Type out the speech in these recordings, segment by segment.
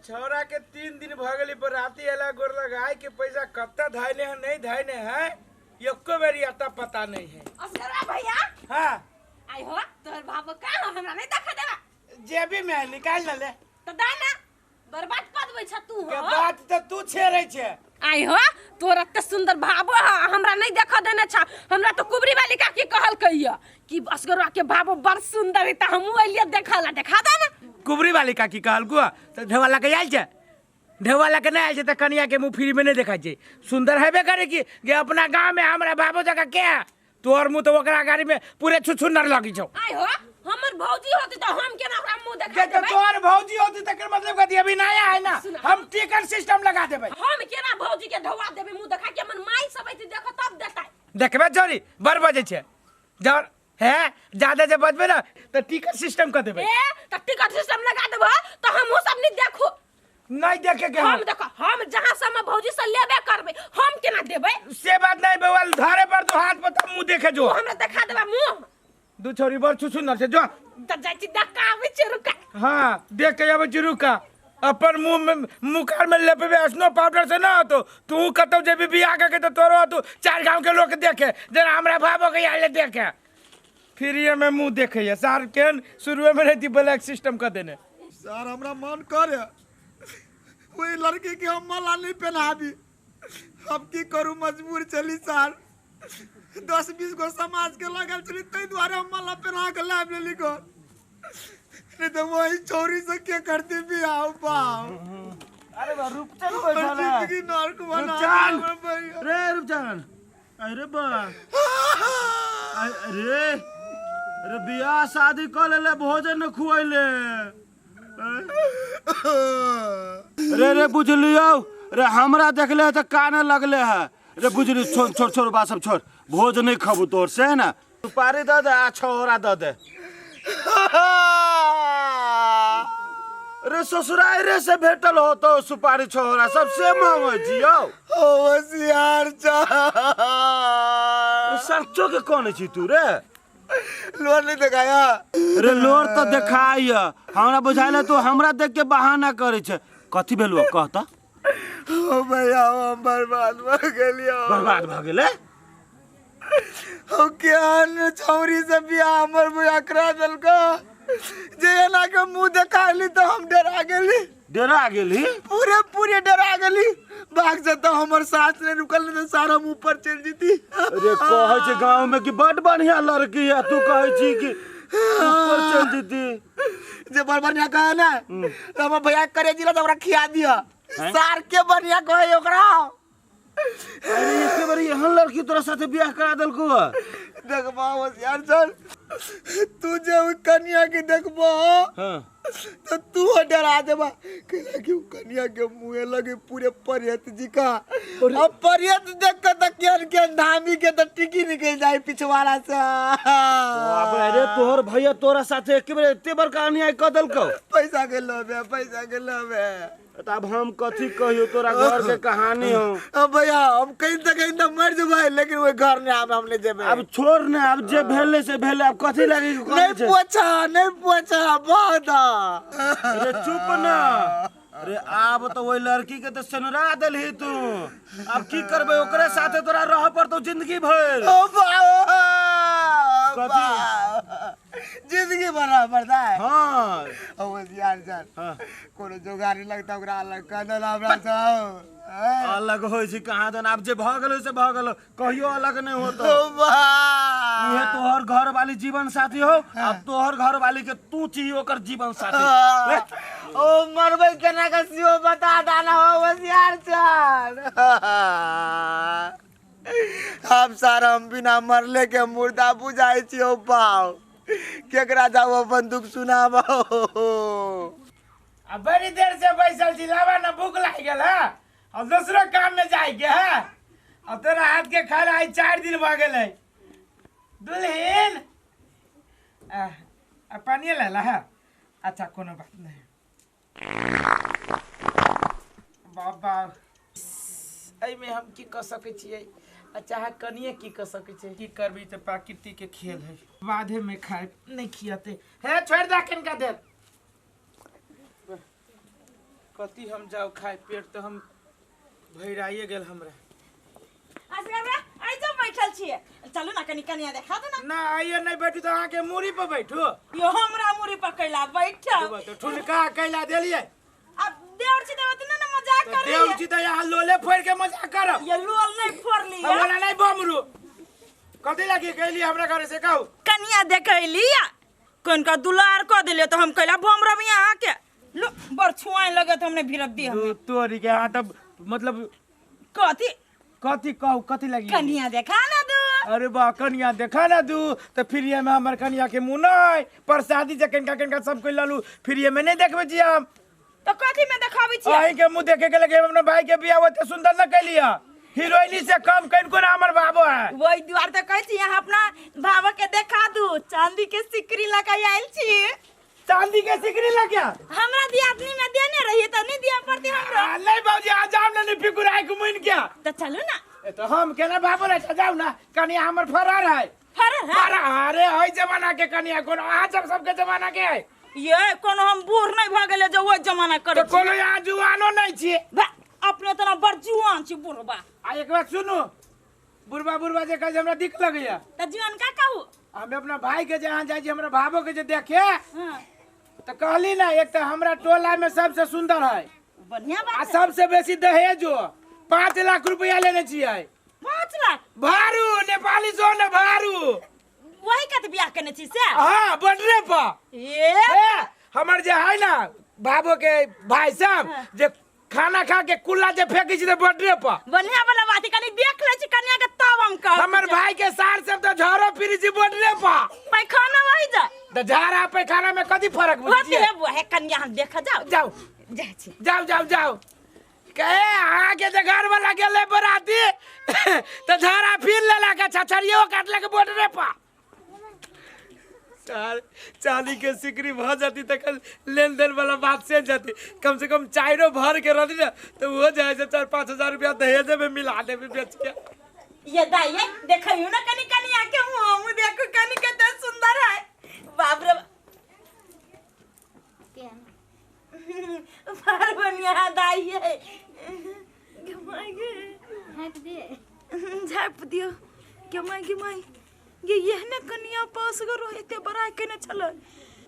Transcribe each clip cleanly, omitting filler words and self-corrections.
छौरा के 3 दिन भगली पर राती एला गोर लगाए के पैसा कत्ता धाइने है नहीं धाइने है एको बेरी आता पता नहीं है। असगरा भैया हां आई हो तोर बाबू का हमरा नहीं देखा देबा जेबी में निकाल न ले तो दाना बर्बाद कर देबै छ तू के हो बात तो तू छेरै छे। आई हो तोर एते सुंदर बाबू हमरा नहीं देखा देने छ हमरा तो कुबरी वाली का की कहल कहिया कि असगरा के बाबू बड़ सुंदर है त हमहु एलिए देखला देखा दे ना कुबरी वाली का की कहल गो तो ढेवाला के आइल छे ढेवाला के नहीं आइल छे त कनिया के मुंह फ्री में नहीं देखा छे सुंदर हेबे करे कि अपना गांव में हमरा बाबू जका के तोर मुंह तो ओकरा गाड़ी में पूरे छुछुनर लगी छौ। आई हो हमर भौजी होती तो हम केना ओकरा मुंह देखा के देबै तोर भौजी होती तकर मतलब कथि अभी नया है ना हम टिकट सिस्टम लगा देबै हम केना भौजी के ढवा देबै मुंह देखा के हमर माई सब ऐते देखो तब देतै देखबे छोरी बर बजे छे जर है ज्यादा जे बजबे ना तो टिकट सिस्टम कर देबै ए त टिकट सिस्टम लगा देबो तो हमहु सब नहीं देखो नहीं देखे के हम देखो हम जहां से हम भौजी से लेबे करबै हम केना देबै से बात नहीं बेवल धारे पर तो हाथ पर मुंह देखे जो हमरा देखा देबा मुंह दू छोरी बर छुछुनर से जो त जाई छी देखाबै छी रुका हां देख के आबै छी रुका अपन मुंह में मुखार में लेपबे स्नो पाउडर से ना तो तू कतौ जेबी बियाह के तो तोरो तू चार गांव के लोग देखे जरा हमरा भाबो के आले देखे फिर ये में मुंह देखे सर के शुरू में रहती ब्लैक सिस्टम कर देने सर हमरा मन करे कोई लड़की के हम माला नहीं पहनाबी अब की करूं मजबूर चली सर 10-20 गो समाज के लगल चली तई द्वारे हम माला पहना के लाइब लेली को नहीं तो वही चोरी से के करती भी आओ पाओ अरे बा रूपचंद बैठा है जिंदगी नरक बना रूपचंद रे रूपचंद अरे बा अरे बियाह शादी कर ले भोजन न खुआइले रे बुझलियो रे हमरा देखले त काने लगले है रे बुझली छोड़ छोड़ बात सब छोड़ भोज नहीं खबू तोर से ना सुपारी द दे आ छोरा द दे रे ससुराल रे से भेटल हो तो सुपारी छोरा सबसे मांगो जियो ओ होशियार चा सरचो के कोन छी तू रे लोर नहीं दिखाया रे लोर तो देखाय हमरा बुझाइले तू हमरा देख के बहाना करे छे कथि भेलु कहता ओ भैया हम बर्बाद भ गेलियो बर्बाद भ गेले ओ केहन छौरी से बियाह हमर बुआ करा देलको जे एना के मुंह देखाली तो हम डरा गेली पूरे डरा गेली भाग से तो हमर सास ने रुकल नहीं तो सारा हम ऊपर चल जीती अरे कहे छे गांव में कि बड़ बढ़िया लड़की है तू कहे छी कि ऊपर चल जीती जे बड़ बढ़िया कहे ना तो हमर भैया करे जिला तो ओकरा खिया दिया सार के बढ़िया कहे ओकरा अरे एके बार यहां लड़की तोरा साथे बियाह करा देलको देखबा होशियार चल तू जे कन्या के देखबो हां तो तू डरा देबा कि कन्या के मुंह लगे पूरे परियत जी का अब परियत देख के त केन धामी के त टिकी निकल जाए पिछवाड़ा से अबे तोहर भैया तोरा साथे एके बार एते बड़का अन्याय क देलको पैसा के लोभे तब हम कथी कहियो तोरा घर के कहानी हो अब भैया हम कहीं तक मर जबै लेकिन वो घर ने हमने जेबे अब छोड़ ने अब जे भेले से भेले अब कथी लगे नहीं पोछा बहुत अरे चुप ना अरे अब तो वही लड़की के तो सनरा देलही तू अब की करबे ओकरे साथे तोरा रह पड़तो जिंदगी भर ओ कथी जिंदगी बराबर है हां ओ यार जान कोनो जोगारी लगता ओकरा अलग कदल हमरा सब अलग होय छी कहां दन अब जे भ गेलो से भ गेलो कहियो अलग नहीं होतो ये तोहर घर वाली जीवन साथी हो अब तोहर घर वाली के तू छी ओकर जीवन साथी ओ मरबै केना के सियो बता दाना हो होशियार चल हम सारा हम बिना मरले के मुर्दा बुझाई छी ओ पाओ केकरा जाओ बंदूक सुनाबो अब बड़ी देर से बैसल छी लावा ना भूख लाग गेल है अब दूसरा काम में जाए के है अब तोरा हाथ के खाना आई 4 दिन भ गेलै दुल्हन पानी ले ला है अच्छा कोनो बात नहीं बाबा एहि में हम की कर सके छियै चाहे कनिए की कर सके छै की करबी त प्रकृति के खेल है बाधे में खाए नहीं खियाते है छोड़ दा कनका देर कति हम जाओ खाए पेट तो हम भैराइए गेल हमरा। असगरवा आई जो बैठल छिए चलू ना कनी कनिया देखा दो ना। ना आइए नहीं बैठू तो आके मूरी पर बैठू। यो हमरा मुरी पकैला बैठा तो ठुनका कैला देलिए। अब देवर छी देवत ना मजाक कर रही देव जी तो यहाँ लोले फोड़ के मजाक करब। ये लोल नहीं फोड़ ली अब वाला नहीं बमरू। कथी लगी कैली हमरा घर से कहू। कनिया देखैली कोन का दुलार क देले तो हम कहला भमरब यहाँ के लो बर छुआई लगत हमने भिरब दी हम तोरी के हां तब मतलब कथी कथी कहू कथी लगी। कनिया देखा ना दू अरे बा कनिया देखा ना दू तो फिर ये में हमर कनिया के मुंह नहीं प्रसादी जे कनका सब कोई लालू फिर ये में नहीं देखबे छी हम। तो कथी में देखाबै छी आई के मुंह देखे के लगे अपने भाई के बियाह होते सुंदर न कैलिया। हीरोइनी से कम कइन को ना हमर बाबू है। वही द्वार तो कहै छी यहाँ अपना भावा के देखा दू चांदी के सिकरी लगाई आइल छी। चांदी के सिकरी लगिया हमरा दियादनी में देने रही तो नहीं दिया पड़ती हमरो। नहीं बाबूजी आ जाओ ना नहीं फिकुर आई को मुइन क्या। तो चलो ना ए तो हम केना बाबू रे जाओ ना कनिया हमर फरार है। फरार है फरार अरे हई जमाना के कनिया कोन आज सबके जमाना के है। ये कोनो हम बूढ़ नहीं भ गेले जो वो जमाना करे तो कोनो यहाँ जुआनो नहीं छी। अपने तना बड़ जुआन छी बुढ़बा। आ एक बात सुनो बुढ़बा जे कहे हमरा दिख लगैया त जुआन का कहू हम अपना भाई के जहाँ जाई छी हमरा भाबो के जे देखे हां तो कहली ना एक तो हमरा टोला में सबसे सुंदर है बढ़िया आ बात है। सबसे बेसी दहेजो 5 लाख रुपया लेने छियै। 5 लाख भारू नेपाली सोन भारू वही कत बियाह करने छी से। हाँ बटरे पर ए हमर जे है ना बाबू के भाई साहब जे खाना खा के कुल्ला जे फेंकी छी बटरे पर बढ़िया वाला बात है कनी देख ले छी कन्या के तब हम कह हमर भाई के सार सब तो झाड़ो फिरी छी बटरे पर पैखाना वही जा तो झाड़ा पैखाना में कथी फर्क होती बुझिए। है वो है कन्या हम देखा जाओ जाओ जा छी जाओ कहे आगे जे घर वाला गेले बराती तो झाड़ा फिर लेला के छछरियो काटले के बटरे पर चांदी के सिकरी भ जाती तो कल लेन देन वाला बात से जाती कम से कम चाइरो भर के रहती ना तो वो जाए 4-5 हजार रुपया दहेज में मिला दे बेच के। ये दाइए देखियो ना कनी कन्या के मुंह देखो कनी कितना सुंदर है बाप रे बार बढ़िया दाइए झाप दियो के ये ने कनिया पास गरो एते बड़ा केने छल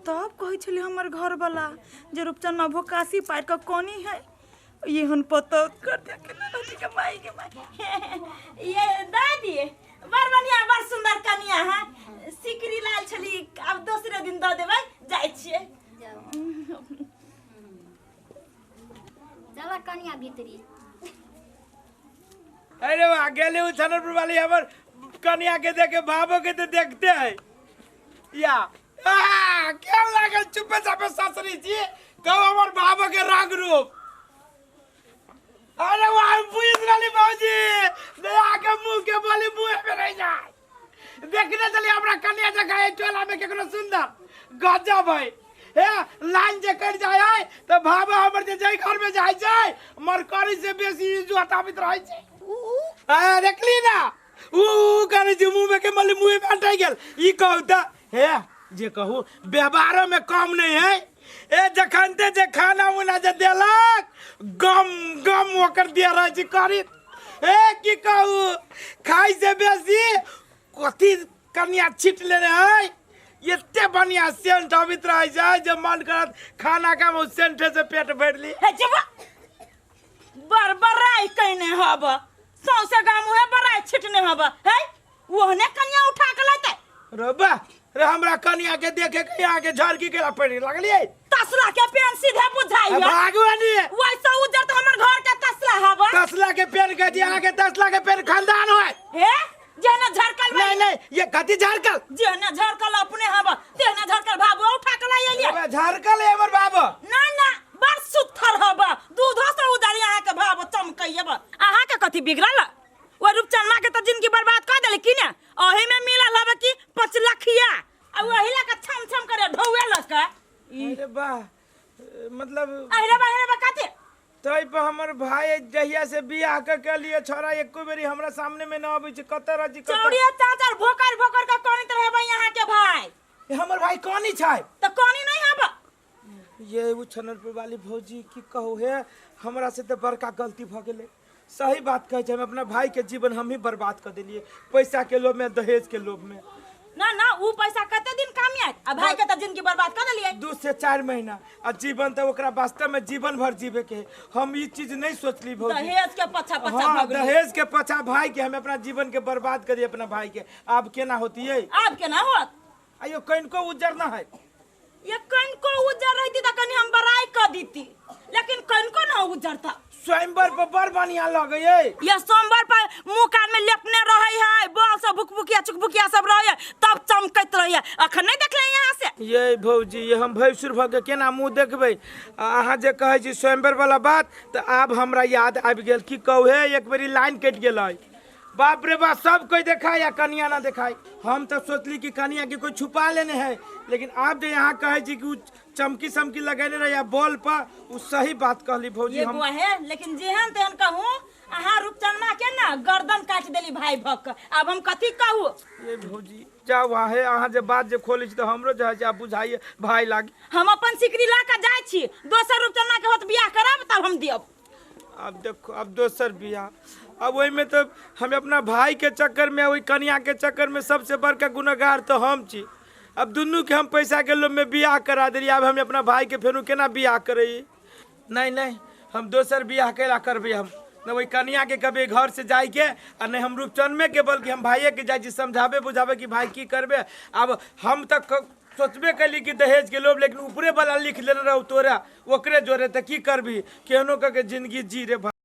तब कहै छले हमर घर वाला जे रूपचंद भोकासी पार का कोनी है ये हन पता कर दे के माई ये दादी बड़ बढ़िया बड़ सुंदर कनिया है सिकरी लाल छली अब दूसरे दिन द देबै जाय छिए चला कनिया भीतरी। अरे वाह गेले उछनपुर वाली हमर कन्या के देखे बाबू के तो देखते हैं या क्या लागल चुपे चापे ससरी जी कहो हमर बाबू के रंग रूप। अरे वाह पुलिस वाली बाबूजी दया के मुंह के बोली मुंह में रह जाए देखने चली हमरा कन्या जगह टोला में केकरो सुंदर गजब है हे लाइन जे कर जाए तो बाबा हमर जे जाय घर में जाय छै मरकरी से बेसी इज्जत आबित रहै छै। आ देखली ना ऊ करे जे मुंह में के मली मुंह में अटै गेल ई कहू त हे जे कहू व्यवहारों में कम नहीं है ए जखनते जे खाना उना जे देलक गम ओकर दे रह छी करी ए की कहू खाई से बेसी कथी कनिया छिट लेने है एते बढ़िया सेंट अबित रह जाए जे मन करत खाना का वो सेंट से पेट भर ली हे जब बरबराई कइने हब सौसे गाम है बराई छिटने हब है ओहने कनिया उठा के लेते रे बा रे हमरा कनिया के देखे के यहाँ के झड़की केला पड़ी लगलिए तसला के पेन सीधे बुझाइए भागवानी वैसे उजर तो हमर घर के तसला हब तसला के पेन के जी आगे तसला के पेन खानदान होय हे जेना झरकल नहीं ये कथी झरकल जेना झरकल अपने हब तेना झरकल बाबू उठा के लाइए अबे झरकल है हमर बाबू ना ना बड़ सुथर हब दूधो से उधर यहाँ के भाव चमकइए अहाँ के कथी बिगड़ल ओ रूपचंद माँ के तो जिंदगी बर्बाद कर देले की ना ओही में मिलल हब की 5 लाखिया आ वही ला के छम छम करे ढौए लक अरे बा मतलब अरे बा कथी तई पे हमर भाई जहिया से बियाह के लिए छोरा एको बेरी हमरा सामने में ना आबै छै कत रजी कत चौड़िया चाचर भोकर का कोनी तरह बा यहाँ के भाई हमर भाई कोनी छै तो कोनी नहीं हब ये वो छनरपुर वाली भौजी की कहू है हमरा से तो बड़का गलती भ गेलै। सही बात कहै छै, हम अपना भाई के जीवन हम ही बर्बाद कर देलिए पैसा के लोभ में, दहेज के लोभ में। ना ना ऊ पैसा कते दिन काम आयत आ भाई के त जिंदगी बर्बाद कर देलिए। 2 से 4 महीना आ जीवन तो ओकरा वास्तव में जीवन भर जीवे के है। हम ये चीज नहीं सोचली भौजी। दहेज के पछा पछा हाँ, भगली। दहेज के पछा भाई के हम अपना जीवन के बर्बाद करिए अपना भाई के। अब केना होती है? अब केना होत? आयो कनको उजर ना है। ये कनको उजर रहती त कनी हम बड़ाई कर दीती, लेकिन कनको ना उजरता। स्वयंवर पर बड़ बढ़िया लगे है। ये सोमवार पर मुंह कान में लेपने रहे है, बॉल सब भुकभुकिया चुकभुकिया सब रहे, तब चमकत रहे। अखन नहीं देखले यहाँ से। ये भौजी ये हम भैंसुर भऽ के केना मुँह देखबै? अहाँ जे कहै छी स्वयंवर वाला बात तऽ आब हमरा याद आबि गेल। की कहू हे, एक बेरी लाइन कटि गेलै। बाप रे बाप, सब कोई देखा या कनिया ना दिखाई। हम तो सोचली कि कनिया के कोई छुपा लेने है, लेकिन आप जो यहाँ कहे छी कि चमकी समकी लगेने रहे बॉल पर, उ सही बात कहली भौजी। ये हम बुआ है, लेकिन जेहन तेहन कहूँ अहाँ रूपचंदा के ना गर्दन काट देली भाई भक। अब हम कथी कहूँ? ये भौजी जाओ वहाँ है, अहाँ जे बात जे खोले छी तो हमरो जो है आप बुझाइए भाई लागी। हम अपन सिकरी ला के जाय छी, दोसर रूपचंदा के होत बियाह करब तब हम देब। अब देखो, अब दोसर बियाह, अब वही में तो हम अपना भाई के चक्कर में, वही कन्या के चक्कर में सबसे बड़का गुनहगार तो हम छी। अब दुनू के हम पैसा के लोभ में बियाह करा दिली। अब हम अपना भाई के फेरू केना बियाह करे? नहीं नहीं, हम दोसर बियाह केला करबे। हम न वही कन्या के कभी घर से जाए के और नहीं हम रूपचंद के, बल्कि हम भाइये के जाए समझाबे बुझाबे कि भाई की करबे। अब हम तक सोचबे कैली कि दहेज के लोभ, लेकिन ऊपरे वाला लिख लेने रहो तोरा ओकरे जोरे, तो की करबी? केहनो करके जिंदगी जी रे भाई।